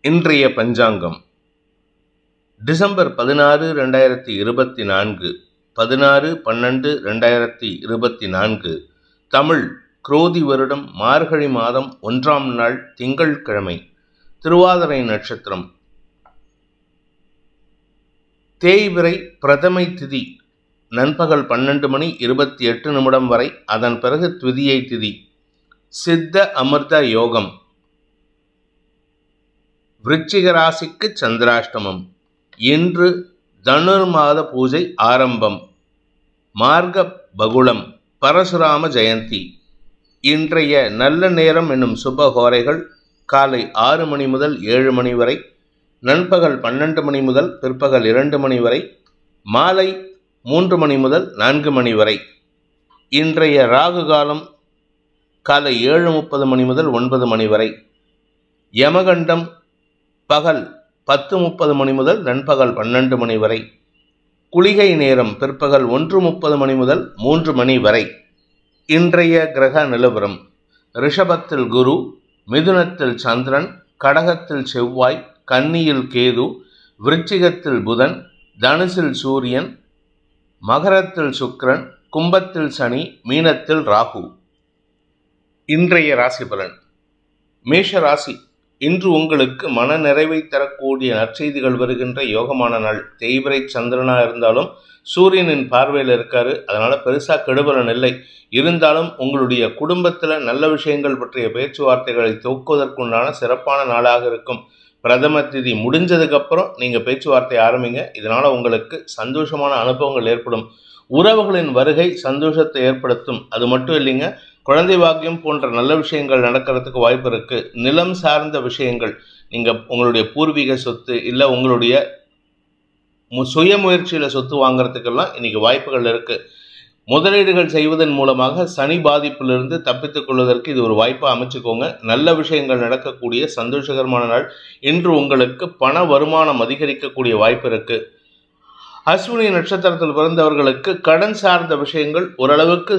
இன்றைய பஞ்சாங்கம் டிசம்பர் 16, 2024, 16/12/2024, தமிழ் குரோதி வருடம் மார்கழி மாதம் 1ஆம் நாள் திங்கட்கிழமை, திருவாதிரை நட்சத்திரம், தேய்பிறை பிரதமை திதி நண்பகல் 12:28 வரை. அதன் பிறகு த்விதியை திதி. சித்த அமிர்த யோகம். விருச்சிக ராசிக்கு சந்திராஷ்டமம். இன்று தனுர்மாத பூஜை ஆரம்பம். மார்க பகுளம், பரசுராம ஜெயந்தி. இன்றைய நல்ல நேரம் என்னும் சுபஹோரைகள் காலை 6 மணி முதல் 7 மணி வரை, நண்பகல் 12 மணி முதல் பிற்பகல் 2 மணி வரை, மாலை 3 மணி முதல் 4 மணி வரை. இன்றைய ராகு காலம் காலை 7:30 மணி முதல் 9 மணி வரை. யமகண்டம் பகல் 10:30 மணி முதல் நண்பகல் 12 மணி வரை. குளிகை நேரம் பிற்பகல் 1:30 மணி முதல் 3 மணி வரை. இன்றைய கிரக நிலவரம்: ரிஷபத்தில் குரு, மிதுனத்தில் சந்திரன், கடகத்தில் செவ்வாய், கன்னியில் கேது, விருச்சிகத்தில் புதன், தனுசில் சூரியன், மகரத்தில் சுக்கிரன், கும்பத்தில் சனி, மீனத்தில் ராகு. இன்றைய ராசி பலன். மேஷ ராசி. இன்று உங்களுக்கு மன நிறைவை தரக்கூடிய நற்செய்திகள் வருகின்ற யோகமான நாள். தேய்பிறை சந்திரனாக இருந்தாலும் சூரியனின் பார்வையில் இருக்காரு, அதனால பெருசாக கெடுபலன் இல்லை. இருந்தாலும் உங்களுடைய குடும்பத்தில் நல்ல விஷயங்கள் பற்றிய பேச்சுவார்த்தைகளை துவக்குவதற்குண்டான சிறப்பான நாளாக இருக்கும். பிரதம திதி முடிஞ்சதுக்கப்புறம் நீங்கள் பேச்சுவார்த்தை ஆரம்பிங்க. இதனால் உங்களுக்கு சந்தோஷமான அனுபவங்கள் ஏற்படும். உறவுகளின் வருகை சந்தோஷத்தை ஏற்படுத்தும். அது மட்டும் இல்லைங்க, குழந்தை பாக்கியம் போன்ற நல்ல விஷயங்கள் நடக்கிறதுக்கு வாய்ப்பு இருக்குது. நிலம் சார்ந்த விஷயங்கள், நீங்கள் உங்களுடைய பூர்வீக சொத்து இல்லை உங்களுடைய சுய முயற்சியில் சொத்து வாங்கிறதுக்கெல்லாம் இன்றைக்கி வாய்ப்புகள் இருக்குது. முதலீடுகள் செய்வதன் மூலமாக சனி பாதிப்பிலிருந்து தப்பித்துக் கொள்வதற்கு இது ஒரு வாய்ப்பாக அமைச்சுக்கோங்க. நல்ல விஷயங்கள் நடக்கக்கூடிய சந்தோஷகரமான நாள். இன்று உங்களுக்கு பண வருமானம் அதிகரிக்கக்கூடிய வாய்ப்பு இருக்குது. அஸ்வினி நட்சத்திரத்தில் பிறந்தவர்களுக்கு கடன் சார்ந்த விஷயங்கள் ஓரளவுக்கு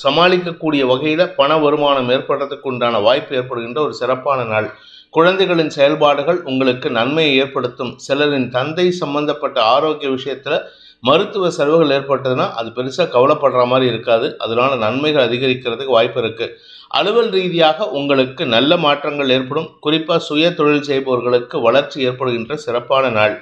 சமாளிக்கக்கூடிய வகையில் பண வருமானம் ஏற்படுறதுக்கு உண்டான வாய்ப்பு ஏற்படுகின்ற ஒரு சிறப்பான நாள். குழந்தைகளின் செயல்பாடுகள் உங்களுக்கு நன்மையை ஏற்படுத்தும். சிலரின் தந்தை சம்பந்தப்பட்ட ஆரோக்கிய விஷயத்தில் மருத்துவ செலவுகள் ஏற்பட்டதுன்னா அது பெருசாக கவலைப்படுற மாதிரி இருக்காது. அதனால நன்மைகள் அதிகரிக்கிறதுக்கு வாய்ப்பு இருக்குது. அலுவல் ரீதியாக உங்களுக்கு நல்ல மாற்றங்கள் ஏற்படும். குறிப்பாக சுய தொழில் செய்பவர்களுக்கு வளர்ச்சி ஏற்படுகின்ற சிறப்பான நாள்.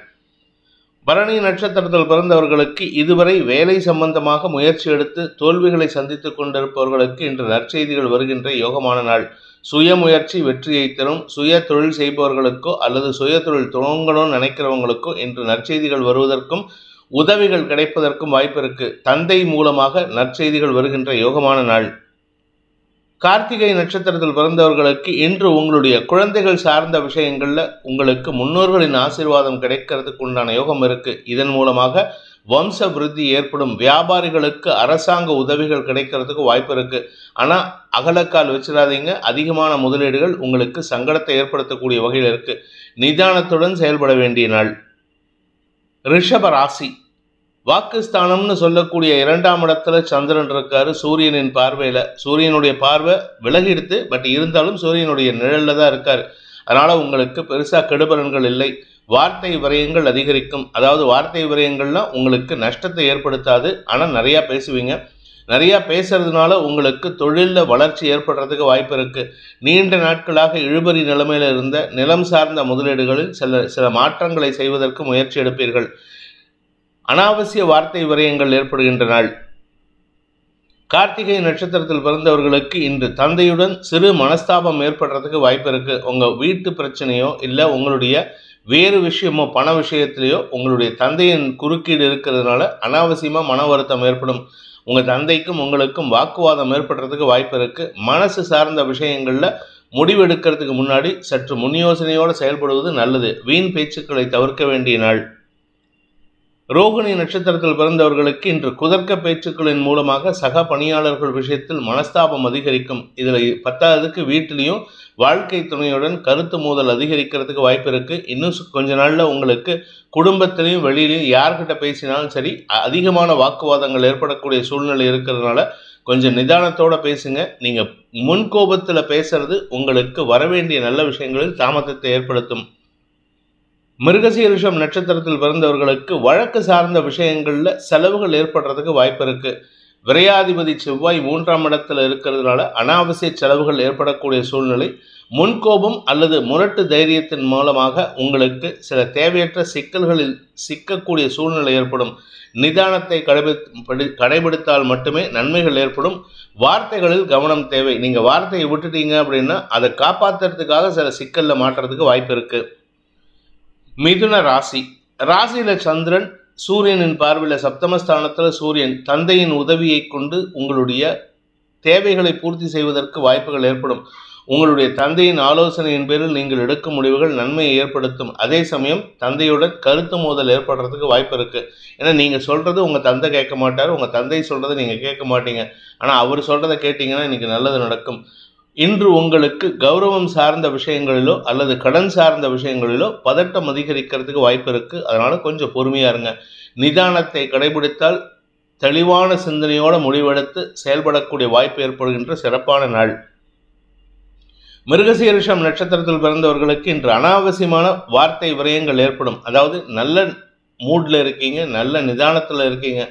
பரணி நட்சத்திரத்தில் பிறந்தவர்களுக்கு இதுவரை வேலை சம்பந்தமாக முயற்சி எடுத்து தோல்விகளை சந்தித்து கொண்டிருப்பவர்களுக்கு இன்று நற்செய்திகள் வருகின்ற யோகமான நாள். சுய முயற்சி வெற்றியை தரும். சுய தொழில் செய்பவர்களுக்கோ அல்லது சுய தொழில் துவங்கணும்னு நினைக்கிறவங்களுக்கோ இன்று நற்செய்திகள் வருவதற்கும் உதவிகள் கிடைப்பதற்கும் வாய்ப்பு இருக்கு. தந்தை மூலமாக நற்செய்திகள் வருகின்ற யோகமான நாள். கார்த்திகை நட்சத்திரத்தில் பிறந்தவர்களுக்கு இன்று உங்களுடைய குழந்தைகள் சார்ந்த விஷயங்களில் உங்களுக்கு முன்னோர்களின் ஆசீர்வாதம் கிடைக்கிறதுக்கு உண்டான யோகம் இருக்குது. இதன் மூலமாக வம்ச விருத்தி ஏற்படும். வியாபாரிகளுக்கு அரசாங்க உதவிகள் கிடைக்கிறதுக்கு வாய்ப்பு இருக்குது. ஆனால் அகலக்கால் வச்சிடாதீங்க. அதிகமான முதலீடுகள் உங்களுக்கு சங்கடத்தை ஏற்படுத்தக்கூடிய வகையில் இருக்குது. நிதானத்துடன் செயல்பட வேண்டிய நாள். ரிஷப ராசி. வாக்குஸ்தானம்னு சொல்லக்கூடிய 2ஆம் இடத்துல சந்திரன் இருக்காரு சூரியனின் பார்வையில். சூரியனுடைய பார்வை விலகிடுத்து, பட் இருந்தாலும் சூரியனுடைய நிழலில் தான் இருக்கார். அதனால் உங்களுக்கு பெருசாக கெடுபலன்கள் இல்லை. வார்த்தை விரயங்கள் அதிகரிக்கும். அதாவது வார்த்தை விரயங்கள்லாம் உங்களுக்கு நஷ்டத்தை ஏற்படுத்தாது. ஆனால் நிறையா பேசுவீங்க. நிறையா பேசுறதுனால உங்களுக்கு தொழிலில் வளர்ச்சி ஏற்படுறதுக்கு வாய்ப்பு இருக்குது. நீண்ட நாட்களாக இழுபறி நிலைமையில் இருந்த நிலம் சார்ந்த முதலீடுகளில் சில மாற்றங்களை செய்வதற்கு முயற்சி எடுப்பீர்கள். அனாவசிய வார்த்தை விரயங்கள் ஏற்படுகின்ற நாள். கார்த்திகை நட்சத்திரத்தில் பிறந்தவர்களுக்கு இன்று தந்தையுடன் சிறு மனஸ்தாபம் ஏற்படுறதுக்கு வாய்ப்பு இருக்குது. உங்கள் வீட்டு பிரச்சனையோ இல்லை உங்களுடைய வேறு விஷயமோ பண விஷயத்திலேயோ உங்களுடைய தந்தையின் குறுக்கீடு இருக்கிறதுனால அனாவசியமாக மன வருத்தம் ஏற்படும். உங்கள் தந்தைக்கும் உங்களுக்கும் வாக்குவாதம் ஏற்படுறதுக்கு வாய்ப்பு இருக்குது. மனசு சார்ந்த விஷயங்களில் முடிவெடுக்கிறதுக்கு முன்னாடி சற்று முன் யோசனையோடு செயல்படுவது நல்லது. வீண் பேச்சுக்களை தவிர்க்க வேண்டிய நாள். ரோகிணி நட்சத்திரத்தில் பிறந்தவர்களுக்கு இன்று குதர்க்க பேச்சுக்களின் மூலமாக சக பணியாளர்கள் விஷயத்தில் மனஸ்தாபம் அதிகரிக்கும். இதில் பத்தாவதுக்கு வீட்டிலையும் வாழ்க்கை துணையுடன் கருத்து மோதல் அதிகரிக்கிறதுக்கு வாய்ப்பு இருக்குது. இன்னும் கொஞ்ச நாளில் உங்களுக்கு குடும்பத்திலையும் வெளியிலையும் யார்கிட்ட பேசினாலும் சரி அதிகமான வாக்குவாதங்கள் ஏற்படக்கூடிய சூழ்நிலை இருக்கிறதுனால கொஞ்சம் நிதானத்தோடு பேசுங்க. நீங்கள் முன்கோபத்தில் பேசுறது உங்களுக்கு வரவேண்டிய நல்ல விஷயங்களில் தாமதத்தை ஏற்படுத்தும். மிருகசீரிஷம் நட்சத்திரத்தில் பிறந்தவர்களுக்கு வழக்கு சார்ந்த விஷயங்கள்ல செலவுகள் ஏற்படுறதுக்கு வாய்ப்பு இருக்கு. விரையாதிபதி செவ்வாய் 3ஆம் இடத்துல இருக்கிறதுனால அனாவசிய செலவுகள் ஏற்படக்கூடிய சூழ்நிலை. முன்கோபம் அல்லது முரட்டு தைரியத்தின் மூலமாக உங்களுக்கு சில தேவையற்ற சிக்கல்களில் சிக்கக்கூடிய சூழ்நிலை ஏற்படும். நிதானத்தை கடைபிடித்தால் மட்டுமே நன்மைகள் ஏற்படும். வார்த்தைகளில் கவனம் தேவை. நீங்க வார்த்தையை விட்டுட்டீங்க அப்படின்னா அதை காப்பாற்றுறதுக்காக சில சிக்கல்ல மாட்டுறதுக்கு வாய்ப்பு இருக்கு. மிதுன ராசி. ராசியில சந்திரன் சூரியனின் பார்வையில் சப்தமஸ்தானத்தில் சூரியன் தந்தையின் உதவியை கொண்டு உங்களுடைய தேவைகளை பூர்த்தி செய்வதற்கு வாய்ப்புகள் ஏற்படும். உங்களுடைய தந்தையின் ஆலோசனையின் பேரில் நீங்கள் எடுக்கும் முடிவுகள் நன்மையை ஏற்படுத்தும். அதே சமயம் தந்தையுடன் கருத்து மோதல் ஏற்படுறதுக்கு வாய்ப்பு இருக்கு. ஏன்னா நீங்க சொல்றது உங்க தந்தை கேட்க மாட்டார், உங்க தந்தை சொல்றதை நீங்க கேட்க மாட்டீங்க. ஆனா அவர் சொல்றதை கேட்டீங்கன்னா இன்னைக்கு நல்லது நடக்கும். இன்று உங்களுக்கு கௌரவம் சார்ந்த விஷயங்களிலோ அல்லது கடன் சார்ந்த விஷயங்களிலோ பதட்டம் அதிகரிக்கிறதுக்கு வாய்ப்பு இருக்கு. அதனால கொஞ்சம் பொறுமையா இருங்க. நிதானத்தை கடைபிடித்தால் தெளிவான சிந்தனையோட முடிவெடுத்து செயல்படக்கூடிய வாய்ப்பு ஏற்படுகின்ற சிறப்பான நாள். மிருகசீரிஷம் நட்சத்திரத்தில் பிறந்தவர்களுக்கு இன்று அனாவசியமான வார்த்தை விரயங்கள் ஏற்படும். அதாவது நல்ல மூட்ல இருக்கீங்க, நல்ல நிதானத்தில் இருக்கீங்க,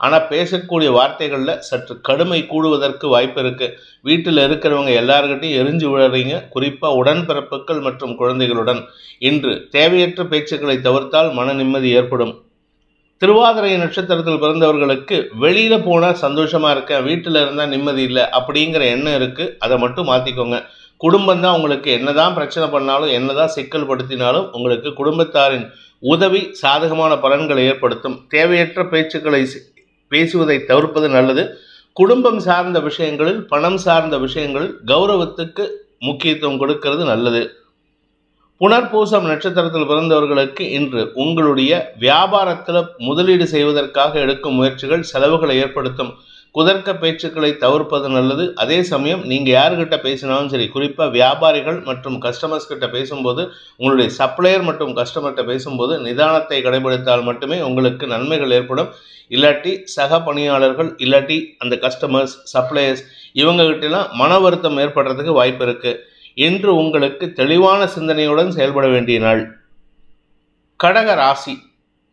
ஆனால் பேசக்கூடிய வார்த்தைகளில் சற்று கடுமை கூடுவதற்கு வாய்ப்பு இருக்குது. வீட்டில் இருக்கிறவங்க எல்லார்கிட்டையும் எரிஞ்சு விழுறீங்க. குறிப்பாக உடன்பிறப்புகள் மற்றும் குழந்தைகளுடன் இன்று தேவையற்ற பேச்சுக்களை தவிர்த்தால் மன நிம்மதி ஏற்படும். திருவாதிரை நட்சத்திரத்தில் பிறந்தவர்களுக்கு வெளியில் போனால் சந்தோஷமாக இருக்கேன், வீட்டில் இருந்தால் நிம்மதி இல்லை அப்படிங்கிற எண்ணம் இருக்குது. அதை மட்டும் மாற்றிக்கோங்க. குடும்பம் தான் உங்களுக்கு என்னதான் பிரச்சனை பண்ணாலும் என்னதான் சிக்கல் படுத்தினாலும் உங்களுக்கு குடும்பத்தாரின் உதவி சாதகமான பலன்களை ஏற்படுத்தும். தேவையற்ற பேச்சுக்களை பேசுவதை தவிர்ப்பது நல்லது. குடும்பம் சார்ந்த விஷயங்களில், பணம் சார்ந்த விஷயங்களில் கௌரவத்துக்கு முக்கியத்துவம் கொடுக்கிறது நல்லது. புனர்பூசம் நட்சத்திரத்தில் பிறந்தவர்களுக்கு இன்று உங்களுடைய வியாபாரத்தில் முதலீடு செய்வதற்காக எடுக்கும் முயற்சிகள் செலவுகளை ஏற்படுத்தும். குதர்க்க பேச்சுக்களை தவிர்ப்பது நல்லது. அதே சமயம் நீங்கள் யாருக்கிட்ட பேசினாலும் சரி, குறிப்பாக வியாபாரிகள் மற்றும் கஸ்டமர்ஸ் கிட்ட பேசும்போது, உங்களுடைய சப்ளையர் மற்றும் கஸ்டமர்கிட்ட பேசும்போது நிதானத்தை கடைபிடித்தால் மட்டுமே உங்களுக்கு நன்மைகள் ஏற்படும். இல்லாட்டி சக பணியாளர்கள், இல்லாட்டி அந்த கஸ்டமர்ஸ், சப்ளையர்ஸ் இவங்ககிட்டலாம் மன வருத்தம் ஏற்படுறதுக்கு வாய்ப்பு இருக்கு. இன்று உங்களுக்கு தெளிவான சிந்தனையுடன் செயல்பட வேண்டிய நாள். கடக ராசி.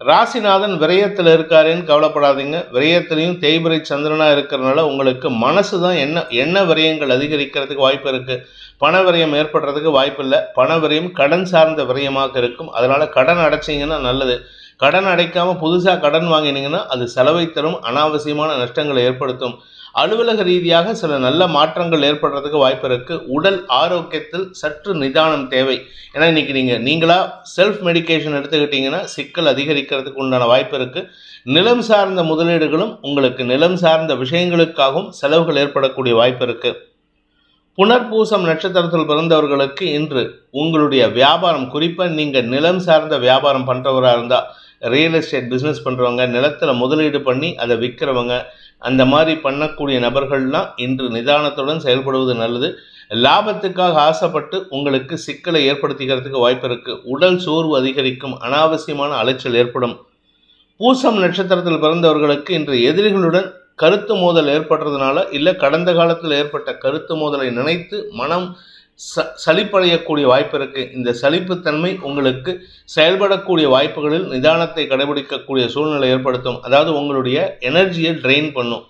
ராசிநாதன் விரயத்தில் இருக்காருன்னு கவலைப்படாதீங்க. விரயத்திலையும் தேய்பிரை சந்திரனா இருக்கிறதுனால உங்களுக்கு மனசு தான் என்ன விரயங்கள் அதிகரிக்கிறதுக்கு வாய்ப்பு இருக்கு. பண விரயம் ஏற்படுறதுக்கு வாய்ப்பு இல்லை. பண விரயம் கடன் சார்ந்த விரயமாக இருக்கும். அதனால கடன் அடைச்சிங்கன்னா நல்லது. கடன் அடைக்காம புதுசாக கடன் வாங்கினீங்கன்னா அது செலவை தரும், அனாவசியமான நஷ்டங்களை ஏற்படுத்தும். அலுவலக ரீதியாக சில நல்ல மாற்றங்கள் ஏற்படுறதுக்கு வாய்ப்பு இருக்கு. உடல் ஆரோக்கியத்தில் சற்று நிதானம் தேவை. ஏன்னா இன்னைக்கு நீங்களா செல்ஃப் மெடிக்கேஷன் எடுத்துக்கிட்டீங்கன்னா சிக்கல் அதிகரிக்கிறதுக்கு உண்டான வாய்ப்பு இருக்கு. நிலம் சார்ந்த முதலீடுகளும் உங்களுக்கு நிலம் சார்ந்த விஷயங்களுக்காகவும் செலவுகள் ஏற்படக்கூடிய வாய்ப்பு இருக்கு. புனர்பூசம் நட்சத்திரத்தில் பிறந்தவர்களுக்கு இன்று உங்களுடைய வியாபாரம், குறிப்பாக நீங்கள் நிலம் சார்ந்த வியாபாரம் பண்ணுறவராக இருந்தால், ரியல் எஸ்டேட் பிஸ்னஸ் பண்ணுறவங்க, நிலத்தில் முதலீடு பண்ணி அதை விற்கிறவங்க, அந்த மாதிரி பண்ணக்கூடிய நபர்கள்லாம் இன்று நிதானத்துடன் செயல்படுவது நல்லது. லாபத்துக்காக ஆசைப்பட்டு உங்களுக்கு சிக்கலை ஏற்படுத்திக்கிறதுக்கு வாய்ப்பு இருக்குது. உடல் சோர்வு அதிகரிக்கும், அனாவசியமான அலைச்சல் ஏற்படும். பூசம் நட்சத்திரத்தில் பிறந்தவர்களுக்கு இன்று எதிரிகளுடன் கருத்து மோதல் ஏற்படுறதுனால, இல்லை கடந்த காலத்தில் ஏற்பட்ட கருத்து மோதலை நினைத்து மனம் சலிப்படையக்கூடிய வாய்ப்பு இருக்கு. இந்த சலிப்புத்தன்மை உங்களுக்கு செயல்படக்கூடிய வாய்ப்புகளில் நிதானத்தை கடைபிடிக்கக்கூடிய சூழ்நிலை ஏற்படுத்தும். அதாவது உங்களுடைய எனர்ஜியை ட்ரெயின் பண்ணும்.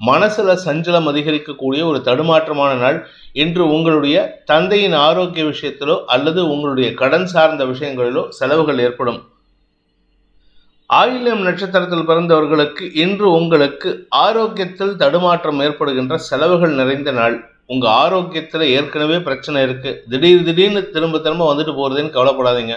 மனசுல சஞ்சலம் அதிகரிக்கக்கூடிய ஒரு தடுமாற்றமான நாள். இன்று உங்களுடைய தந்தையின் ஆரோக்கிய விஷயத்திலோ அல்லது உங்களுடைய கடன் சார்ந்த விஷயங்களிலோ செலவுகள் ஏற்படும். ஆயில்யம் நட்சத்திரத்தில் பிறந்தவர்களுக்கு இன்று உங்களுக்கு ஆரோக்கியத்தில் தடுமாற்றம் ஏற்படுகின்ற செலவுகள் நிறைந்த நாள். உங்கள் ஆரோக்கியத்தில் ஏற்கனவே பிரச்சனை இருக்குது, திடீர்னு திரும்ப வந்துட்டு போகிறதுன்னு கவலைப்படாதீங்க.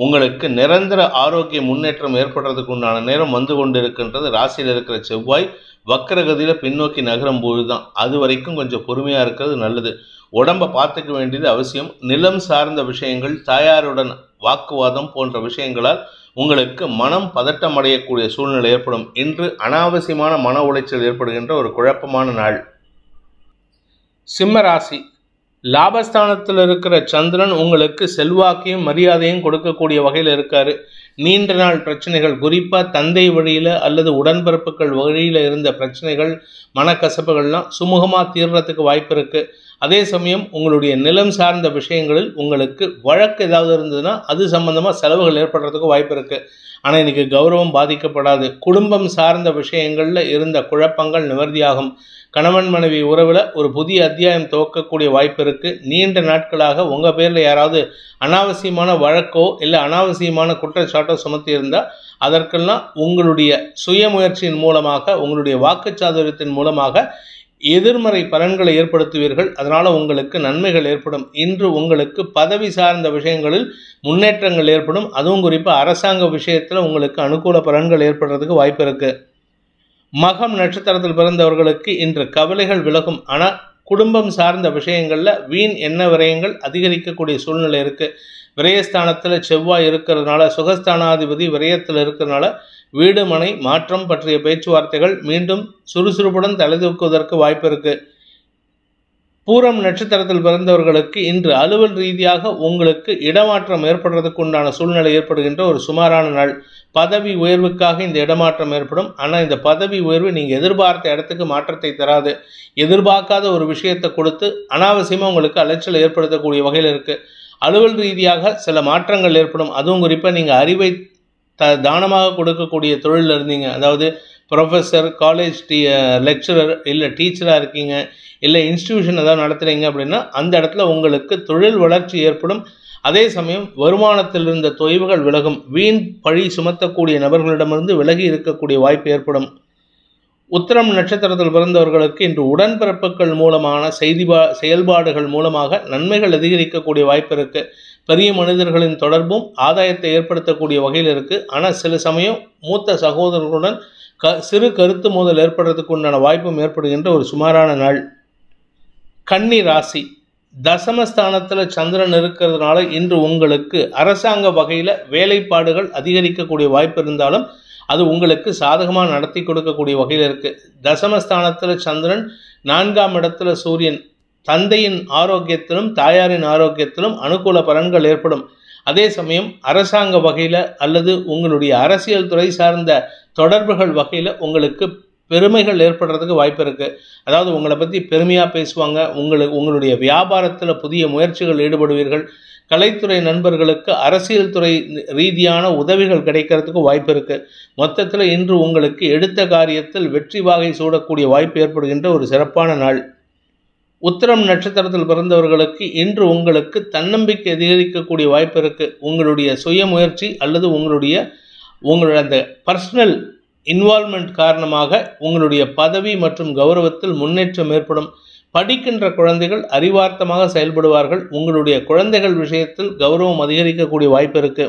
உங்களுக்கு நிரந்தர ஆரோக்கிய முன்னேற்றம் ஏற்படுறதுக்கு உண்டான நேரம் வந்து கொண்டு இருக்கின்றது. ராசியில் இருக்கிற செவ்வாய் வக்கரகதியில் பின்னோக்கி நகரும் போது தான். அது வரைக்கும் கொஞ்சம் பொறுமையாக இருக்கிறது நல்லது. உடம்பை பார்த்துக்க வேண்டியது அவசியம். நிலம் சார்ந்த விஷயங்கள், தாயாருடன் வாக்குவாதம் போன்ற விஷயங்களால் உங்களுக்கு மனம் பதட்டம் அடையக்கூடிய சூழ்நிலை ஏற்படும். இன்று அனாவசியமான மன உளைச்சல் ஏற்படுகின்ற ஒரு குழப்பமான நாள். சிம்ம ராசி. லாபஸ்தானத்தில் இருக்கிற சந்திரன் உங்களுக்கு செல்வாக்கையும் மரியாதையும் கொடுக்கக்கூடிய வகையில் இருக்காரு. நீண்ட நாள் பிரச்சனைகள், குறிப்பாக தந்தை வழியில் அல்லது உடன்பிறப்புகள் வழியில் இருந்த பிரச்சனைகள், மனக்கசப்புகள்லாம் சுமூகமாக தீர்றதுக்கு வாய்ப்பு இருக்குது. அதே சமயம் உங்களுடைய நிலம் சார்ந்த விஷயங்களில் உங்களுக்கு வழக்கு ஏதாவது இருந்ததுன்னா அது சம்பந்தமாக செலவுகள் ஏற்படுறதுக்கு வாய்ப்பு இருக்குது. ஆனால் இன்றைக்கி கௌரவம் பாதிக்கப்படாது. குடும்பம் சார்ந்த விஷயங்களில் இருந்த குழப்பங்கள் நிவர்த்தியாகும். கணவன் மனைவி உறவில் ஒரு புதிய அத்தியாயம் துவக்கக்கூடிய வாய்ப்பு இருக்குது. நீண்ட நாட்களாக உங்கள் பேரில் யாராவது அனாவசியமான வழக்கோ இல்லை அனாவசியமான குற்றச்சாட்டோ சுமத்தி இருந்தால் அதற்கெல்லாம் உங்களுடைய சுயமுயற்சியின் மூலமாக உங்களுடைய வாக்குச்சாதுரியத்தின் மூலமாக எதிர்மறை பலன்களை ஏற்படுத்துவீர்கள். அதனால் உங்களுக்கு நன்மைகள் ஏற்படும். இன்று உங்களுக்கு பதவி சார்ந்த விஷயங்களில் முன்னேற்றங்கள் ஏற்படும். அதுவும் குறிப்பாக அரசாங்க விஷயத்தில் உங்களுக்கு அனுகூல பலன்கள் ஏற்படுறதுக்கு வாய்ப்பு இருக்குது. மகம் நட்சத்திரத்தில் பிறந்தவர்களுக்கு இன்று கவலைகள் விலகும். ஆனால் குடும்பம் சார்ந்த விஷயங்களில் வீண் எண்ண விரயங்கள் அதிகரிக்கக்கூடிய சூழ்நிலை இருக்குது. விரயஸ்தானத்தில் செவ்வாய் இருக்கிறதுனால, சுகஸ்தானாதிபதி விரயத்தில் இருக்கிறதுனால வீடு மனை மாற்றம் பற்றிய பேச்சுவார்த்தைகள் மீண்டும் சுறுசுறுப்புடன் தலைதூக்குவதற்கு வாய்ப்பு இருக்குது. பூரம் நட்சத்திரத்தில் பிறந்தவர்களுக்கு இன்று அலுவல் ரீதியாக உங்களுக்கு இடமாற்றம் ஏற்படுறதுக்கு உண்டான சூழ்நிலை ஏற்படுகின்ற ஒரு சுமாரான நாள். பதவி உயர்வுக்காக இந்த இடமாற்றம் ஏற்படும். ஆனால் இந்த பதவி உயர்வு நீங்கள் எதிர்பார்த்த இடத்துக்கு மாற்றத்தை தராது. எதிர்பார்க்காத ஒரு விஷயத்தை கொடுத்து அனாவசியமாக உங்களுக்கு அலைச்சல் ஏற்படுத்தக்கூடிய வகையில் இருக்குது. அலுவல் ரீதியாக சில மாற்றங்கள் ஏற்படும். அதுவும் குறிப்பாக நீங்கள் அறிவை தானமாக கொடுக்கக்கூடிய தொழிலில் இருந்தீங்க, அதாவது ப்ரொஃபஸர், காலேஜ் லெக்சரர் இல்லை டீச்சராக இருக்கீங்க, இல்லை இன்ஸ்டிடியூஷன் ஏதாவது நடத்துகிறீங்க அப்படின்னா அந்த இடத்துல உங்களுக்கு தொழில் வளர்ச்சி ஏற்படும். அதே சமயம் வருமானத்தில் இருந்த தொய்வுகள் விலகும். வீண் பழி சுமத்தக்கூடிய நபர்களிடமிருந்து விலகி இருக்கக்கூடிய வாய்ப்பு ஏற்படும். உத்திரம் நட்சத்திரத்தில் பிறந்தவர்களுக்கு இன்று உடன்பிறப்புகள் மூலமான செயல்பாடுகள் மூலமாக நன்மைகள் அதிகரிக்கக்கூடிய வாய்ப்பு இருக்குது. பெரிய மனிதர்களின் தொடர்பும் ஆதாயத்தை ஏற்படுத்தக்கூடிய வகையில் இருக்குது. ஆனால் சில சமயம் மூத்த சகோதரர்களுடன் சிறு கருத்து மோதல் ஏற்படுறதுக்கு உண்டான வாய்ப்பும் ஏற்படுகின்ற ஒரு சுமாரான நாள். கன்னி ராசி தசமஸ்தானத்தில் சந்திரன் இருக்கிறதுனால இன்று உங்களுக்கு அரசாங்க வகையில் வேலைப்பாடுகள் அதிகரிக்கக்கூடிய வாய்ப்பு இருந்தாலும் அது உங்களுக்கு சாதகமாக நடத்தி கொடுக்கக்கூடிய வகையில் இருக்குது. தசமஸ்தானத்தில் சந்திரன், 4ஆம் இடத்துல சூரியன், தந்தையின் ஆரோக்கியத்திலும் தாயாரின் ஆரோக்கியத்திலும் அனுகூல பலன்கள் ஏற்படும். அதே சமயம் அரசாங்க வகையில் அல்லது உங்களுடைய அரசியல் துறை சார்ந்த தொடர்புகள் வகையில் உங்களுக்கு பெருமைகள் ஏற்படுறதுக்கு வாய்ப்பு இருக்குது. அதாவது உங்களை பற்றி பெருமையாக பேசுவாங்க. உங்களுடைய வியாபாரத்தில் புதிய முயற்சிகள் ஈடுபடுவீர்கள். கலைத்துறை நண்பர்களுக்கு அரசியல் துறை ரீதியான உதவிகள் கிடைக்கிறதுக்கு வாய்ப்பு இருக்குது. மொத்தத்தில் இன்று உங்களுக்கு எடுத்த காரியத்தில் வெற்றி வாகை சூடக்கூடிய வாய்ப்பு ஏற்படுகின்ற ஒரு சிறப்பான நாள். உத்திரம் நட்சத்திரத்தில் பிறந்தவர்களுக்கு இன்று உங்களுக்கு தன்னம்பிக்கை அதிகரிக்கக்கூடிய வாய்ப்பு இருக்குது. உங்களுடைய சுயமுயற்சி அல்லது உங்களுடைய அந்த பர்சனல் இன்வால்மெண்ட் காரணமாக உங்களுடைய பதவி மற்றும் கௌரவத்தில் முன்னேற்றம் ஏற்படும். படிக்கின்ற குழந்தைகள் அறிவார்த்தமாக செயல்படுவார்கள். உங்களுடைய குழந்தைகள் விஷயத்தில் கௌரவம் அதிகரிக்கக்கூடிய வாய்ப்பு இருக்கு.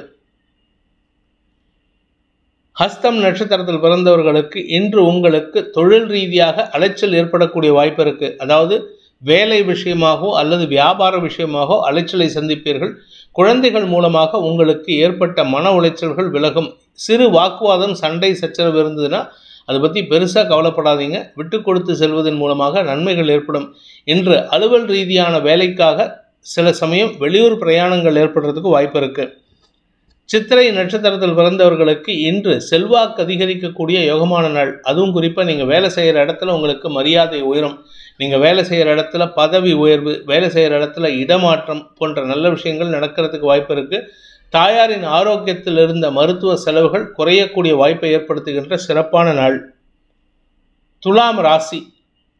ஹஸ்தம் நட்சத்திரத்தில் பிறந்தவர்களுக்கு இன்று உங்களுக்கு தொழில் ரீதியாக அலைச்சல் ஏற்படக்கூடிய வாய்ப்பு இருக்கு. அதாவது வேலை விஷயமாகவோ அல்லது வியாபார விஷயமாகவோ அலைச்சலை சந்திப்பீர்கள். குழந்தைகள் மூலமாக உங்களுக்கு ஏற்பட்ட மன உளைச்சல்கள் விலகும். சிறு வாக்குவாதம், சண்டை, சச்சரவு இருந்ததுன்னா அதை பற்றி பெருசாக கவலைப்படாதீங்க. விட்டு கொடுத்து செல்வதன் மூலமாக நன்மைகள் ஏற்படும். இன்று அலுவல் ரீதியான வேலைக்காக சில சமயம் வெளியூர் பிரயாணங்கள் ஏற்படுறதுக்கு வாய்ப்பு இருக்குது. சித்திரை நட்சத்திரத்தில் பிறந்தவர்களுக்கு இன்று செல்வாக்கு அதிகரிக்கக்கூடிய யோகமான நாள். அதுவும் குறிப்பாக நீங்கள் வேலை செய்கிற இடத்துல உங்களுக்கு மரியாதை உயரும். நீங்கள் வேலை செய்கிற இடத்துல பதவி உயர்வு, வேலை செய்கிற இடத்துல இடமாற்றம் போன்ற நல்ல விஷயங்கள் நடக்கிறதுக்கு வாய்ப்பு இருக்குது. தாயாரின் ஆரோக்கியத்தில் இருந்த மருத்துவ செலவுகள் குறையக்கூடிய வாய்ப்பை ஏற்படுத்துகின்ற சிறப்பான நாள். துலாம் ராசி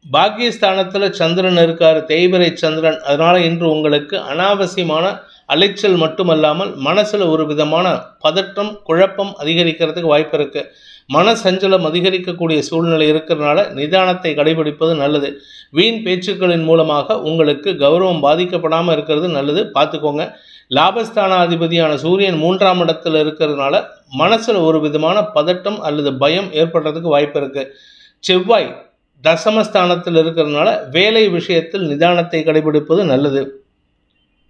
பாக்கியஸ்தானத்தில் சந்திரன் இருக்கார், தேய்பிரை சந்திரன். அதனால் இன்று உங்களுக்கு அனாவசியமான அலைச்சல் மட்டுமல்லாமல் மனசில் ஒரு விதமான பதற்றம், குழப்பம் அதிகரிக்கிறதுக்கு வாய்ப்பு இருக்குது. மன சஞ்சலம் அதிகரிக்கக்கூடிய சூழ்நிலை இருக்கிறதுனால நிதானத்தை கடைபிடிப்பது நல்லது. வீண் பேச்சுக்களின் மூலமாக உங்களுக்கு கௌரவம் பாதிக்கப்படாமல் இருக்கிறது நல்லது, பார்த்துக்கோங்க. லாபஸ்தானாதிபதியான சூரியன் 3ஆம் இடத்துல இருக்கிறதுனால மனசில் ஒரு விதமான பதட்டம் அல்லது பயம் ஏற்படுறதுக்கு வாய்ப்பு இருக்குது. செவ்வாய் தசமஸ்தானத்தில் இருக்கிறதுனால வேலை விஷயத்தில் நிதானத்தை கடைபிடிப்பது நல்லது.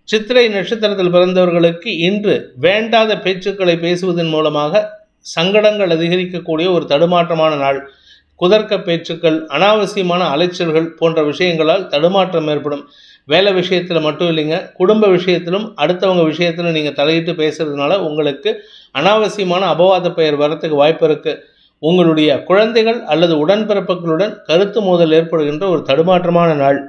சித்திரை நட்சத்திரத்தில் பிறந்தவர்களுக்கு இன்று வேண்டாத பேச்சுக்களை பேசுவதன் மூலமாக சங்கடங்கள் அதிகரிக்கக்கூடிய ஒரு தடுமாற்றமான நாள். குதர்க்க பேச்சுக்கள், அனாவசியமான அலைச்சல்கள் போன்ற விஷயங்களால் தடுமாற்றம் ஏற்படும். வேலை விஷயத்தில் மட்டும் இல்லைங்க, குடும்ப விஷயத்திலும் அடுத்தவங்க விஷயத்திலும் நீங்கள் தலையிட்டு பேசுறதுனால உங்களுக்கு அனாவசியமான அபவாத பெயர் வரத்துக்கு வாய்ப்பு இருக்குது. உங்களுடைய குழந்தைகள் அல்லது உடன்பிறப்புகளுடன் கருத்து மோதல் ஏற்படுகின்ற ஒரு தடுமாற்றமான நாள்.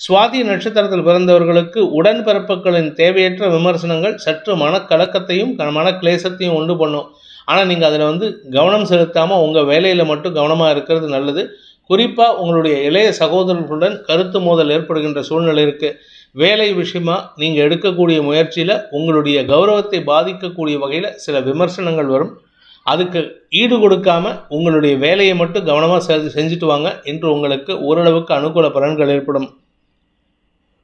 சுவாதி நட்சத்திரத்தில் பிறந்தவர்களுக்கு உடன்பிறப்புகளின் தேவையற்ற விமர்சனங்கள் சற்று மனக்கலக்கத்தையும் மனக்லேசத்தையும் உண்டு பண்ணும். ஆனால் நீங்கள் அதில் கவனம் செலுத்தாமல் உங்கள் வேலையில் மட்டும் கவனமாக இருக்கிறது நல்லது. குறிப்பாக உங்களுடைய இளைய சகோதரர்களுடன் கருத்து மோதல் ஏற்படுகின்ற சூழ்நிலை இருக்குது. வேலை விஷயமா நீங்கள் எடுக்கக்கூடிய முயற்சியில் உங்களுடைய கௌரவத்தை பாதிக்கக்கூடிய வகையில் சில விமர்சனங்கள் வரும். அதுக்கு ஈடு கொடுக்காமல் உங்களுடைய வேலையை மட்டும் கவனமாக செஞ்சுட்டு வாங்க. இன்று உங்களுக்கு ஓரளவுக்கு அனுகூல பலன்கள் ஏற்படும்.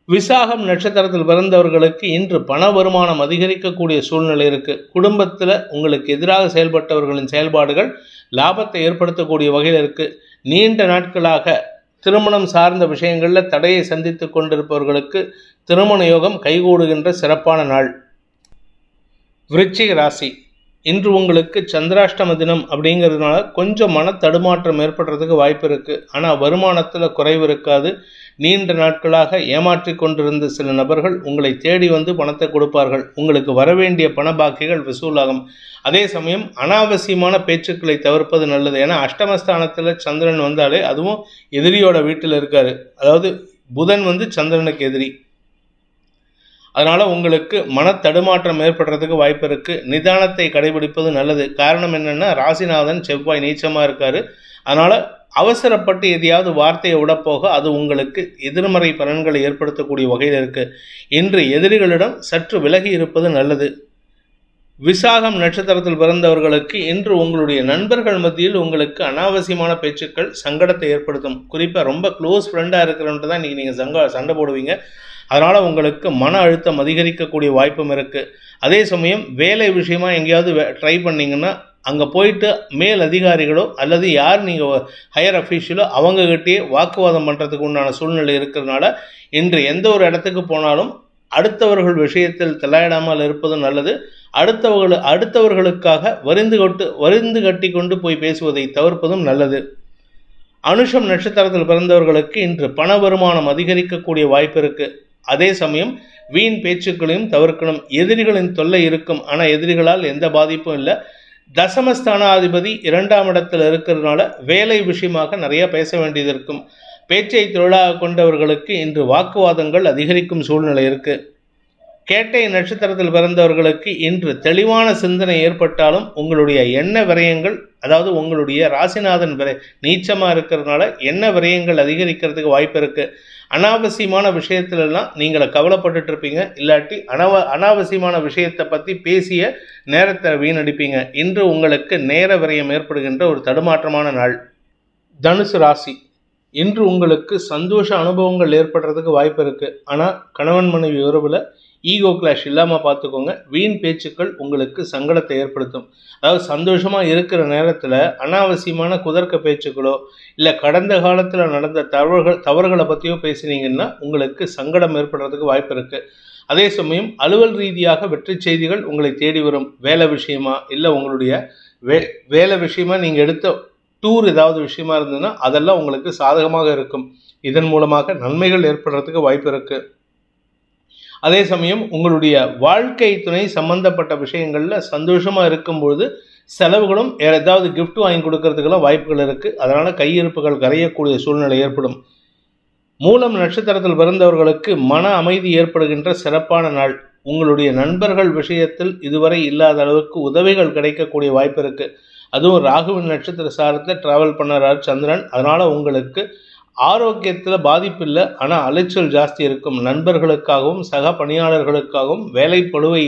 விசாகம் நட்சத்திரத்தில் பிறந்தவர்களுக்கு இன்று பண வருமானம் அதிகரிக்கக்கூடிய சூழ்நிலை இருக்குது. குடும்பத்தில் உங்களுக்கு எதிராக செயல்பட்டவர்களின் செயல்பாடுகள் லாபத்தை ஏற்படுத்தக்கூடிய வகையில் இருக்குது. நீண்ட நாட்களாக திருமணம் சார்ந்த விஷயங்களில் தடையை சந்தித்து கொண்டிருப்பவர்களுக்கு திருமண யோகம் கைகூடுகின்ற சிறப்பான நாள். விருச்சிக ராசி, இன்று உங்களுக்கு சந்திராஷ்டம தினம் அப்படிங்கிறதுனால கொஞ்சம் மன தடுமாற்றம் ஏற்படுறதுக்கு வாய்ப்பு இருக்குது. ஆனால் வருமானத்தில் குறைவு இருக்காது. நீண்ட நாட்களாக ஏமாற்றி கொண்டிருந்த சில நபர்கள் உங்களை தேடி பணத்தை கொடுப்பார்கள். உங்களுக்கு வரவேண்டிய பண பாக்கிகள் வசூலாகும். அதே சமயம் அனாவசியமான பேச்சுக்களை தவிர்ப்பது நல்லது. ஏன்னா அஷ்டமஸ்தானத்தில் சந்திரன் வந்தாலே அதுவும் எதிரியோட வீட்டில் இருக்காரு. அதாவது புதன் சந்திரனுக்கு எதிரி. அதனால் உங்களுக்கு மன தடுமாற்றம் ஏற்படுறதுக்கு வாய்ப்பு இருக்குது. நிதானத்தை கடைபிடிப்பது நல்லது. காரணம் என்னென்னா ராசிநாதன் செவ்வாய் நீச்சமாக இருக்கார். அதனால் அவசரப்பட்டு எதையாவது வார்த்தையை விடப்போக அது உங்களுக்கு எதிர்மறை பலன்களை ஏற்படுத்தக்கூடிய வகையில் இருக்குது. இன்று எதிரிகளிடம் சற்று விலகி இருப்பது நல்லது. விசாகம் நட்சத்திரத்தில் பிறந்தவர்களுக்கு இன்று உங்களுடைய நண்பர்கள் மத்தியில் உங்களுக்கு அனாவசியமான பேச்சுக்கள் சங்கடத்தை ஏற்படுத்தும். குறிப்பாக ரொம்ப க்ளோஸ் ஃப்ரெண்டாக இருக்கிறவன்ட்டு தான் இன்றைக்கி நீங்கள் சண்டை போடுவீங்க. அதனால் உங்களுக்கு மன அழுத்தம் அதிகரிக்கக்கூடிய வாய்ப்பும் இருக்குது. அதே சமயம் வேலை விஷயமா எங்கேயாவது ட்ரை பண்ணிங்கன்னா அங்கே போயிட்டு மேல் அதிகாரிகளோ அல்லது யார் நீங்கள் ஹையர் அஃபீஷியலோ அவங்ககிட்டயே வாக்குவாதம் பண்ணுறதுக்கு உண்டான சூழ்நிலை இருக்கிறதுனால இன்று எந்த ஒரு இடத்துக்கு போனாலும் அடுத்தவர்கள் விஷயத்தில் தலையிடாமல் இருப்பது நல்லது. அடுத்தவர்களுக்காக வரிந்து கட்டி கொண்டு போய் பேசுவதை தவிர்ப்பதும் நல்லது. அனுஷம் நட்சத்திரத்தில் பிறந்தவர்களுக்கு இன்று பண வருமானம் அதிகரிக்கக்கூடிய வாய்ப்பு இருக்குது. அதே சமயம் வீண் பேச்சுக்களையும் தவிர்க்கணும். எதிரிகளின் தொல்லை இருக்கும். ஆனால் எதிரிகளால் எந்த பாதிப்பும் இல்லை. தசமஸ்தானாதிபதி 2ஆம் இடத்தில் இருக்கிறதுனால வேலை விஷயமாக நிறைய பேச வேண்டியது இருக்கும். பேச்சை தொழிலாக கொண்டவர்களுக்கு இன்று வாக்குவாதங்கள் அதிகரிக்கும் சூழ்நிலை இருக்குது. கேட்டை நட்சத்திரத்தில் பிறந்தவர்களுக்கு இன்று தெளிவான சிந்தனை ஏற்பட்டாலும் உங்களுடைய எண்ண விரயங்கள், அதாவது உங்களுடைய ராசிநாதன் நீச்சமாக இருக்கிறதுனால எண்ண விரயங்கள் அதிகரிக்கிறதுக்கு வாய்ப்பு இருக்குது. அனாவசியமான விஷயத்துலலாம் நீங்கள் கவலைப்பட்டுட்டு இருப்பீங்க. இல்லாட்டி அனாவசியமான விஷயத்தை பற்றி பேசிய நேரத்தை வீணடிப்பீங்க. இன்று உங்களுக்கு நேர விரயம் ஏற்படுகின்ற ஒரு தடுமாற்றமான நாள். தனுசு ராசி, இன்று உங்களுக்கு சந்தோஷ அனுபவங்கள் ஏற்படுறதுக்கு வாய்ப்பு இருக்குது. ஆனால் கணவன் மனைவி உறவில் ஈகோ கிளாஷ் இல்லாமல் பார்த்துக்கோங்க. வீண் பேச்சுக்கள் உங்களுக்கு சங்கடத்தை ஏற்படுத்தும். அதாவது சந்தோஷமாக இருக்கிற நேரத்தில் அனாவசியமான குதர்க்க பேச்சுக்களோ இல்லை கடந்த காலத்தில் நடந்த தவறுகளை பற்றியோ பேசினீங்கன்னா உங்களுக்கு சங்கடம் ஏற்படுறதுக்கு வாய்ப்பு இருக்குது. அதே சமயம் அலுவல் ரீதியாக வெற்றி செய்திகள் உங்களை தேடி வரும். வேலை விஷயமா இல்லை உங்களுடைய வேலை விஷயமா நீங்கள் எடுத்த டூர் ஏதாவது விஷயமா இருந்ததுன்னா அதெல்லாம் உங்களுக்கு சாதகமாக இருக்கும். இதன் மூலமாக நன்மைகள் ஏற்படுறதுக்கு வாய்ப்பு இருக்குது. அதே சமயம் உங்களுடைய வாழ்க்கை துணை சம்பந்தப்பட்ட விஷயங்களில் சந்தோஷமாக இருக்கும்பொழுது செலவுகளும் ஏதாவது கிஃப்ட் வாங்கி கொடுக்கறதுக்கெல்லாம் வாய்ப்புகள் இருக்குது. அதனால் கையிருப்புகள் கரையக்கூடிய சூழ்நிலை ஏற்படும். மூலம் நட்சத்திரத்தில் பிறந்தவர்களுக்கு மன அமைதி ஏற்படுகின்ற சிறப்பான நாள். உங்களுடைய நண்பர்கள் விஷயத்தில் இதுவரை இல்லாத அளவுக்கு உதவிகள் கிடைக்கக்கூடிய வாய்ப்பு இருக்குது. அதுவும் ராகுவின் நட்சத்திர சாரத்தில் ட்ராவல் பண்ணுறார் சந்திரன். அதனால் உங்களுக்கு ஆரோக்கியத்தில் பாதிப்பு இல்லை. ஆனால் அலைச்சல் ஜாஸ்தி இருக்கும். நண்பர்களுக்காகவும் சக பணியாளர்களுக்காகவும் வேலை பளுவை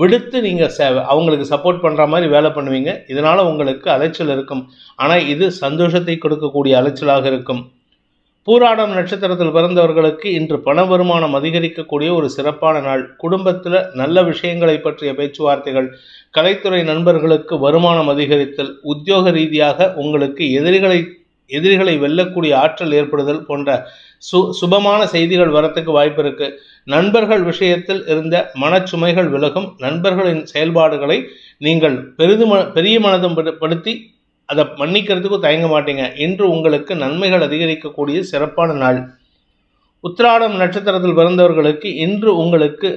விடுத்து நீங்கள் அவங்களுக்கு சப்போர்ட் பண்ணுற மாதிரி வேலை பண்ணுவீங்க. இதனால் உங்களுக்கு அலைச்சல் இருக்கும். ஆனால் இது சந்தோஷத்தை கொடுக்கக்கூடிய அலைச்சலாக இருக்கும். பூராடம் நட்சத்திரத்தில் பிறந்தவர்களுக்கு இன்று பண வருமானம் அதிகரிக்கக்கூடிய ஒரு சிறப்பான நாள். குடும்பத்தில் நல்ல விஷயங்களை பற்றிய பேச்சுவார்த்தைகள், கலைத்துறை நண்பர்களுக்கு வருமானம் அதிகரித்தல், உத்தியோக ரீதியாக உங்களுக்கு எதிரிகளை வெல்லக்கூடிய ஆற்றல் ஏற்படுதல் போன்ற சுபமான செய்திகள் வரத்துக்கு வாய்ப்பு இருக்கு. நண்பர்கள் விஷயத்தில் இருந்த மனச்சுமைகள் விலகும். நண்பர்களின் செயல்பாடுகளை நீங்கள் பெரிய மனதம் படுத்தி அதை மன்னிக்கிறதுக்கும் தயங்க மாட்டீங்க. இன்று உங்களுக்கு நன்மைகள் அதிகரிக்கக்கூடிய சிறப்பான நாள். உத்திராடம் நட்சத்திரத்தில் பிறந்தவர்களுக்கு இன்று உங்களுக்கு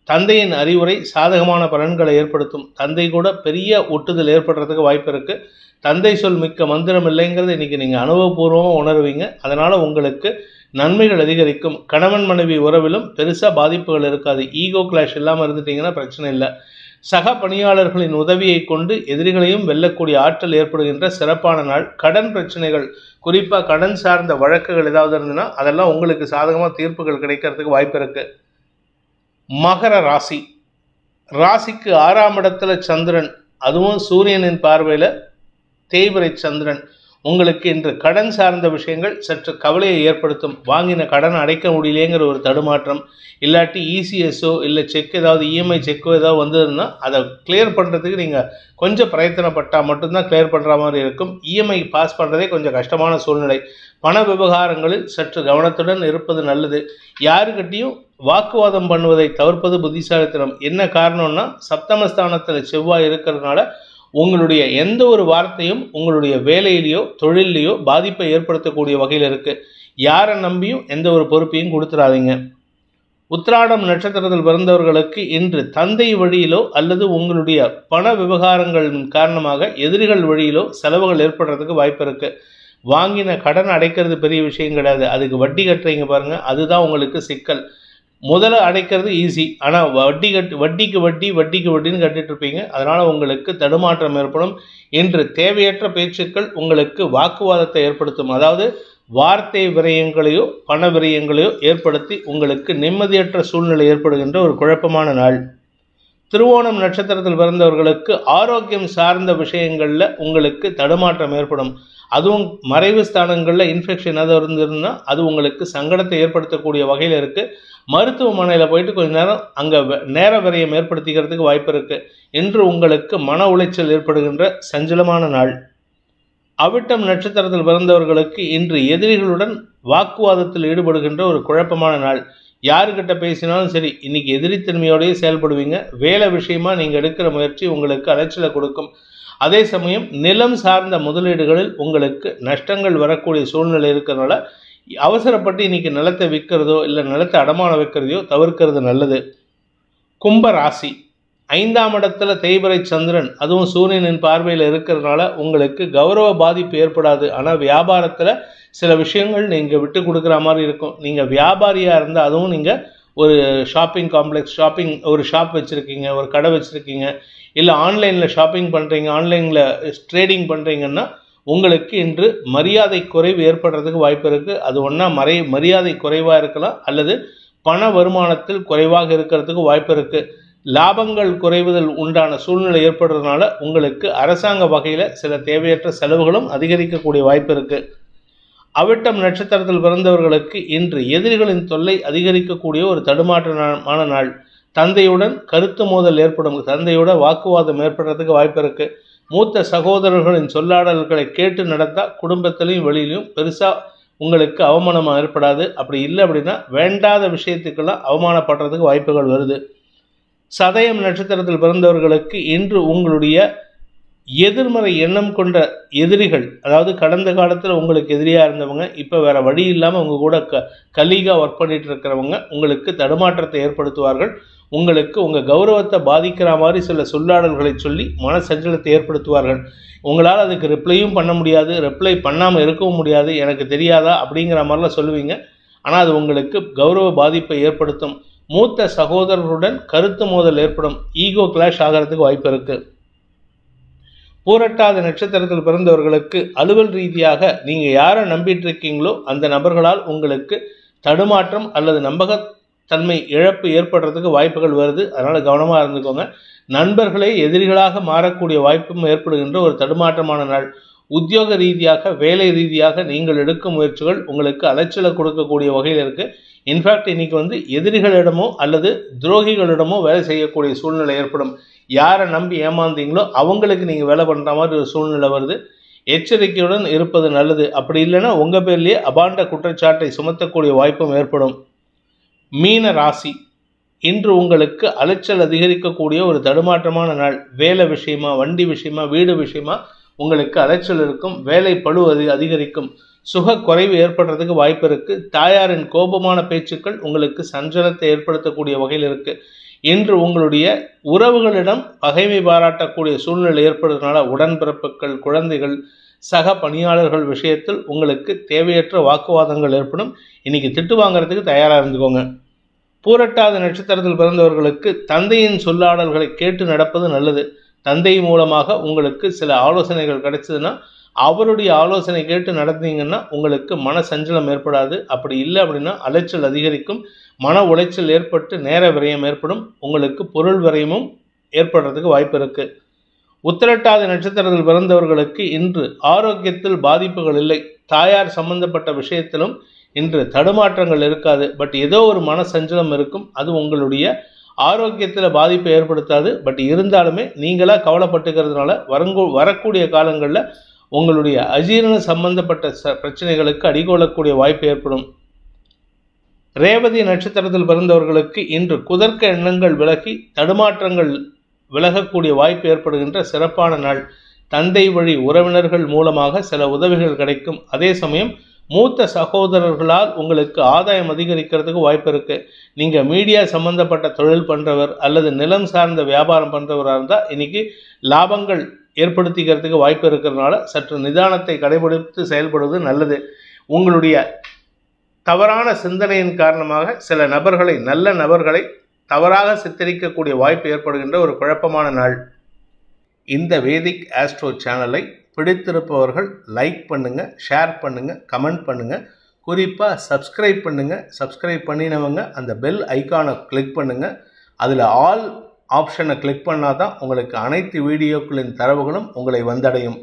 தந்தையின் அறிவுரை சாதகமான பலன்களை ஏற்படுத்தும். தந்தை கூட பெரிய ஒட்டுதல் ஏற்படுறதுக்கு வாய்ப்பு இருக்குது. தந்தை சொல் மிக்க மந்திரம் இல்லைங்கிறது இன்றைக்கி நீங்கள் அனுபவபூர்வமாக உணர்வீங்க. அதனால் உங்களுக்கு நன்மைகள் அதிகரிக்கும். கணவன் மனைவி உறவிலும் பெருசாக பாதிப்புகள் இருக்காது. ஈகோ கிளாஷ் இல்லாமல் இருந்துட்டீங்கன்னா பிரச்சனை இல்லை. சக பணியாளர்களின் உதவியை கொண்டு எதிரிகளையும் வெல்லக்கூடிய ஆற்றல் ஏற்படுகின்ற சிறப்பான நாள். கடன் பிரச்சனைகள், குறிப்பாக கடன் சார்ந்த வழக்குகள் ஏதாவது இருந்ததுன்னா அதெல்லாம் உங்களுக்கு சாதகமாக தீர்ப்புகள் கிடைக்கிறதுக்கு வாய்ப்பு இருக்கு. மகர ராசி, ராசிக்கு 6ஆம் இடத்துல சந்திரன், அதுவும் சூரியனின் பார்வையில் தேய்பிறை சந்திரன். உங்களுக்கு இன்று கடன் சார்ந்த விஷயங்கள் சற்று கவலையை ஏற்படுத்தும். வாங்கின கடன் அடைக்க முடியலேங்கிற ஒரு தடுமாற்றம், இல்லாட்டி இசிஎஸ்ஓ இல்லை செக் ஏதாவது இஎம்ஐ செக்கோ ஏதாவது வந்ததுன்னா அதை கிளியர் பண்ணுறதுக்கு நீங்கள் கொஞ்சம் பிரயத்தனப்பட்டால் மட்டும்தான் கிளியர் பண்ணுற மாதிரி இருக்கும். இஎம்ஐ பாஸ் பண்ணுறதே கொஞ்சம் கஷ்டமான சூழ்நிலை. பண விவகாரங்களில் சற்று கவனத்துடன் இருப்பது நல்லது. யாருக்கிட்டையும் வாக்குவாதம் பண்ணுவதை தவிர்ப்பது புத்திசாலித்தனம். என்ன காரணம்னா சப்தமஸ்தானத்தில் செவ்வாய் இருக்கிறதுனால உங்களுடைய எந்த ஒரு வார்த்தையும் உங்களுடைய வேலையிலையோ தொழிலையோ பாதிப்பை ஏற்படுத்தக்கூடிய வகையில் இருக்குது. யாரை நம்பியும் எந்த ஒரு பொறுப்பையும் கொடுத்துடாதீங்க. உத்திராடம் நட்சத்திரத்தில் பிறந்தவர்களுக்கு இன்று தந்தை வழியிலோ அல்லது உங்களுடைய பண விவகாரங்களின் காரணமாக எதிரிகள் வழியிலோ செலவுகள் ஏற்படுறதுக்கு வாய்ப்பு இருக்குது. வாங்கின கடன் அடைக்கிறது பெரிய விஷயம் கிடையாது, அதுக்கு வட்டி கட்டுறீங்க பாருங்கள், அதுதான் உங்களுக்கு சிக்கல். முதல்ல அடைக்கிறது ஈஸி, ஆனால் வட்டிக்கு வட்டின்னு கட்டிட்டு இருப்பீங்க. அதனால் உங்களுக்கு தடுமாற்றம் ஏற்படும். இன்று தேவையற்ற பேச்சுக்கள் உங்களுக்கு வாக்குவாதத்தை ஏற்படுத்தும். அதாவது வார்த்தை விரயங்களையோ பண விரயங்களையோ ஏற்படுத்தி உங்களுக்கு நிம்மதியற்ற சூழ்நிலை ஏற்படுகின்ற ஒரு குழப்பமான நாள். திருவோணம் நட்சத்திரத்தில் பிறந்தவர்களுக்கு ஆரோக்கியம் சார்ந்த விஷயங்களில் உங்களுக்கு தடுமாற்றம் ஏற்படும். அதுவும் மறைவு ஸ்தானங்களில் இன்ஃபெக்ஷன் ஏதாவது இருந்திருந்தால் அது உங்களுக்கு சங்கடத்தை ஏற்படுத்தக்கூடிய வகையில் இருக்குது. மருத்துவமனையில் போயிட்டு கொஞ்ச நேரம் அங்கே நேர விரயம் ஏற்படுத்திக்கிறதுக்கு வாய்ப்பு இருக்குது. இன்று உங்களுக்கு மன உளைச்சல் ஏற்படுகின்ற சஞ்சலமான நாள். அவிட்டம் நட்சத்திரத்தில் பிறந்தவர்களுக்கு இன்று எதிரிகளுடன் வாக்குவாதத்தில் ஈடுபடுகின்ற ஒரு குழப்பமான நாள். யாருக்கிட்ட பேசினாலும் சரி, இன்னைக்கு எதிரித்தன்மையோடையே செயல்படுவீங்க. வேலை விஷயமா நீங்கள் எடுக்கிற முயற்சி உங்களுக்கு அலைச்சலை கொடுக்கும். அதே சமயம் நிலம் சார்ந்த முதலீடுகளில் உங்களுக்கு நஷ்டங்கள் வரக்கூடிய சூழ்நிலை இருக்கிறதுனால அவசரப்பட்டு இன்னைக்கு நிலத்தை விற்கிறதோ இல்லை நிலத்தை அடமான வைக்கிறதையோ தவிர்க்கிறது நல்லது. கும்ப ராசி, 5ஆம் இடத்துல தேய்பிறை சந்திரன், அதுவும் சூரியனின் பார்வையில் இருக்கிறதுனால உங்களுக்கு கௌரவ பாதிப்பு ஏற்படாது. ஆனால் வியாபாரத்தில் சில விஷயங்கள் நீங்கள் விட்டு கொடுக்குற மாதிரி இருக்கும். நீங்கள் வியாபாரியாக இருந்தால், அதுவும் நீங்கள் ஒரு ஷாப்பிங் காம்ப்ளெக்ஸ் ஒரு ஷாப் வச்சுருக்கீங்க, ஒரு கடை வச்சுருக்கீங்க, இல்லை ஆன்லைனில் ஷாப்பிங் பண்ணுறீங்க, ஆன்லைனில் ட்ரேடிங் பண்ணுறீங்கன்னா உங்களுக்கு இன்று மரியாதை குறைவு ஏற்படுறதுக்கு வாய்ப்பு இருக்குது. அது ஒன்றா மரியாதை குறைவாக இருக்கலாம், அல்லது பண வருமானத்தில் குறைவாக இருக்கிறதுக்கு வாய்ப்பு இருக்குது. லாபங்கள் குறைவதில் உண்டான சூழ்நிலை ஏற்படுறதுனால உங்களுக்கு அரசாங்க வகையில் சில தேவையற்ற செலவுகளும் அதிகரிக்கக்கூடிய வாய்ப்பு இருக்குது. அவிட்டம் நட்சத்திரத்தில் பிறந்தவர்களுக்கு இன்று எதிரிகளின் தொல்லை அதிகரிக்கக்கூடிய ஒரு தடுமாற்றமான நாள். தந்தையுடன் கருத்து மோதல் ஏற்படும். தந்தையோட வாக்குவாதம் ஏற்படுறதுக்கு வாய்ப்பு இருக்குது. மூத்த சகோதரர்களின் சொல்லாடல்களை கேட்டு நடந்தால் குடும்பத்திலையும் வெளியிலையும் பெருசாக உங்களுக்கு அவமானம் ஏற்படாது. அப்படி இல்லை அப்படின்னா வேண்டாத விஷயத்துக்கெல்லாம் அவமானப்படுறதுக்கு வாய்ப்புகள் வருது. சதயம் நட்சத்திரத்தில் பிறந்தவர்களுக்கு இன்று உங்களுடைய எதிர்மறை எண்ணம் கொண்ட எதிரிகள், அதாவது கடந்த காலத்தில் உங்களுக்கு எதிரியாக இருந்தவங்க இப்போ வேறு வழி இல்லாமல் உங்கள் கூட கலீகாக ஒர்க் பண்ணிட்டு இருக்கிறவங்க உங்களுக்கு தடுமாற்றத்தை ஏற்படுத்துவார்கள். உங்களுக்கு உங்கள் கௌரவத்தை பாதிக்கிற மாதிரி சில சொல்லாடல்களை சொல்லி மன சஞ்சலத்தை ஏற்படுத்துவார்கள். உங்களால் அதுக்கு ரிப்ளையும் பண்ண முடியாது, ரிப்ளை பண்ணாமல் இருக்கவும் முடியாது. எனக்கு தெரியாதா அப்படிங்கிற மாதிரிலாம் சொல்லுவீங்க. ஆனால் அது உங்களுக்கு கௌரவ பாதிப்பை ஏற்படுத்தும். மூத்த சகோதரர்களுடன் கருத்து மோதல் ஏற்படும். ஈகோ கிளாஷ் ஆகிறதுக்கு வாய்ப்பு இருக்குது. பூரட்டாத நட்சத்திரத்தில் பிறந்தவர்களுக்கு அலுவல் ரீதியாக நீங்கள் யாரை நம்பிட்டு இருக்கீங்களோ அந்த நபர்களால் உங்களுக்கு தடுமாற்றம் அல்லது நம்பகத்தன்மை இழப்பு ஏற்படுறதுக்கு வாய்ப்புகள் வருது. அதனால் கவனமாக இருந்துக்கோங்க. நண்பர்களே எதிரிகளாக மாறக்கூடிய வாய்ப்பும் ஏற்படுகின்ற ஒரு தடுமாற்றமான நாள். உத்தியோக ரீதியாக வேலை ரீதியாக நீங்கள் எடுக்கும் முயற்சிகள் உங்களுக்கு அலைச்சலை கொடுக்கக்கூடிய வகையில் இருக்குது. இன்ஃபேக்ட் இன்னைக்கு எதிரிகளிடமோ அல்லது துரோகிகளிடமோ வேலை செய்யக்கூடிய சூழ்நிலை ஏற்படும். யாரை நம்பி ஏமாந்தீங்களோ அவங்களுக்கு நீங்கள் வேலை பண்ணுற மாதிரி ஒரு சூழ்நிலை வருது. எச்சரிக்கையுடன் இருப்பது நல்லது. அப்படி இல்லைன்னா உங்கள் பேர்லேயே அபாண்ட குற்றச்சாட்டை சுமத்தக்கூடிய வாய்ப்பும் ஏற்படும். மீன ராசி, இன்று உங்களுக்கு அலைச்சல் அதிகரிக்கக்கூடிய ஒரு தடுமாற்றமான நாள். வேலை விஷயமா, வண்டி விஷயமா, வீடு விஷயமா உங்களுக்கு அலைச்சல் இருக்கும். வேலை பளு அதிகரிக்கும். சுக குறைவு ஏற்படுறதுக்கு வாய்ப்பு இருக்குது. தாயாரின் கோபமான பேச்சுக்கள் உங்களுக்கு சஞ்சலத்தை ஏற்படுத்தக்கூடிய வகையில் இருக்குது. இன்று உங்களுடைய உறவுகளிடம் பகைமை பாராட்டக்கூடிய சூழ்நிலை ஏற்படுறதுனால உடன்பிறப்புகள், குழந்தைகள், சக பணியாளர்கள் விஷயத்தில் உங்களுக்கு தேவையற்ற வாக்குவாதங்கள் ஏற்படும். இன்னைக்கு திட்டு வாங்குறதுக்கு தயாராக இருந்துக்கோங்க. பூரட்டாதி நட்சத்திரத்தில் பிறந்தவர்களுக்கு தந்தையின் சொல்லாடல்களை கேட்டு நடப்பது நல்லது. தந்தை மூலமாக உங்களுக்கு சில ஆலோசனைகள் கிடைச்சதுன்னா அவருடைய ஆலோசனை கேட்டு நடந்தீங்கன்னா உங்களுக்கு மன சஞ்சலம் ஏற்படாது. அப்படி இல்லை அப்படின்னா அலைச்சல் அதிகரிக்கும், மன உளைச்சல் ஏற்பட்டு நேர விரயம் ஏற்படும், உங்களுக்கு பொருள் விரயமும் ஏற்படுறதுக்கு வாய்ப்பு இருக்கு. உத்திரட்டாதி நட்சத்திரத்தில் பிறந்தவர்களுக்கு இன்று ஆரோக்கியத்தில் பாதிப்புகள் இல்லை. தாயார் சம்பந்தப்பட்ட விஷயத்திலும் இன்று தடுமாற்றங்கள் இருக்காது. பட் ஏதோ ஒரு மன சஞ்சலம் இருக்கும். அது உங்களுடைய ஆரோக்கியத்தில் பாதிப்பை ஏற்படுத்தாது. பட் இருந்தாலுமே நீங்களாக கவலைப்பட்டுக்கிறதுனால வரக்கூடிய காலங்களில் உங்களுடைய அஜீரண சம்பந்தப்பட்ட பிரச்சனைகளுக்கு அடிகொள்ளக்கூடிய வாய்ப்பு ஏற்படும். ரேவதி நட்சத்திரத்தில் பிறந்தவர்களுக்கு இன்று குதர்க்க எண்ணங்கள் விலகி தடுமாற்றங்கள் விலகக்கூடிய வாய்ப்பு ஏற்படுகின்ற சிறப்பான நாள். தந்தை வழி உறவினர்கள் மூலமாக சில உதவிகள் கிடைக்கும். அதே சமயம் மூத்த சகோதரர்களால் உங்களுக்கு ஆதாயம் அதிகரிக்கிறதுக்கு வாய்ப்பு இருக்கு. நீங்க மீடியா சம்பந்தப்பட்ட தொழில் பண்றவர் அல்லது நிலம் சார்ந்த வியாபாரம் பண்றவராக இருந்தால் இன்னைக்கு லாபங்கள் ஏற்படுத்திக்கிறதுக்கு வாய்ப்பு இருக்கிறதுனால சற்று நிதானத்தை கடைபிடித்து செயல்படுவது நல்லது. உங்களுடைய தவறான சிந்தனையின் காரணமாக சில நபர்களை, நல்ல நபர்களை தவறாக சித்தரிக்கக்கூடிய வாய்ப்பு ஏற்படுகின்ற ஒரு குழப்பமான நாள். இந்த வேதிக் ஆஸ்ட்ரோ சேனலை பிடித்திருப்பவர்கள் லைக் பண்ணுங்க, ஷேர் பண்ணுங்க, கமெண்ட் பண்ணுங்க, குறிப்பாக சப்ஸ்கிரைப் பண்ணுங்க. சப்ஸ்கிரைப் பண்ணினவங்க அந்த பெல் ஐக்கானை கிளிக் பண்ணுங்க. அதில் ஆல் ஆப்ஷனை கிளிக் பண்ணால் தான் உங்களுக்கு அனைத்து வீடியோக்களின் தரவுகளும் உங்களை வந்தடையும்.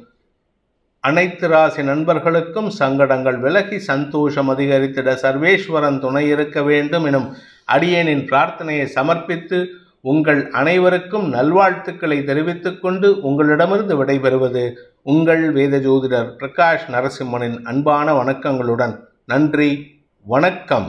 அனைத்து ராசி நண்பர்களுக்கும் சங்கடங்கள் விலகி சந்தோஷம் அதிகரித்திட சர்வேஸ்வரன் துணை இருக்க வேண்டும் எனும் அடியேனின் பிரார்த்தனையை சமர்ப்பித்து உங்கள் அனைவருக்கும் நல்வாழ்த்துக்களை தெரிவித்துக் கொண்டு உங்களிடமிருந்து விடைபெறுவது உங்கள் வேத ஜோதிடர் பிரகாஷ் நரசிம்மனின் அன்பான வணக்கங்களுடன். நன்றி, வணக்கம்.